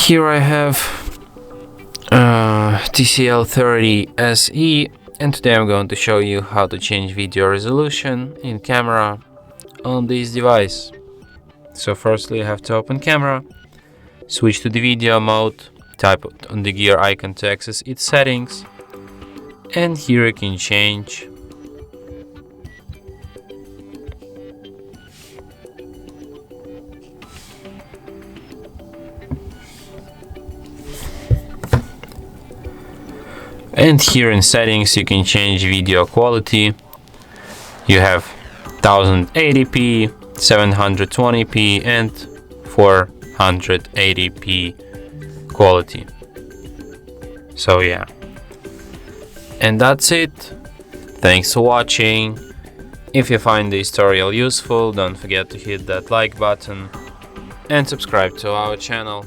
Here I have TCL 30 SE, and today I'm going to show you how to change video resolution in camera on this device. So firstly I have to open camera, switch to the video mode, type on the gear icon to access its settings, and here you can change and here in settings you can change video quality. You have 1080p, 720p and 480p quality. So yeah, and that's it. Thanks for watching. If you find this tutorial useful, don't forget to hit that like button and subscribe to our channel.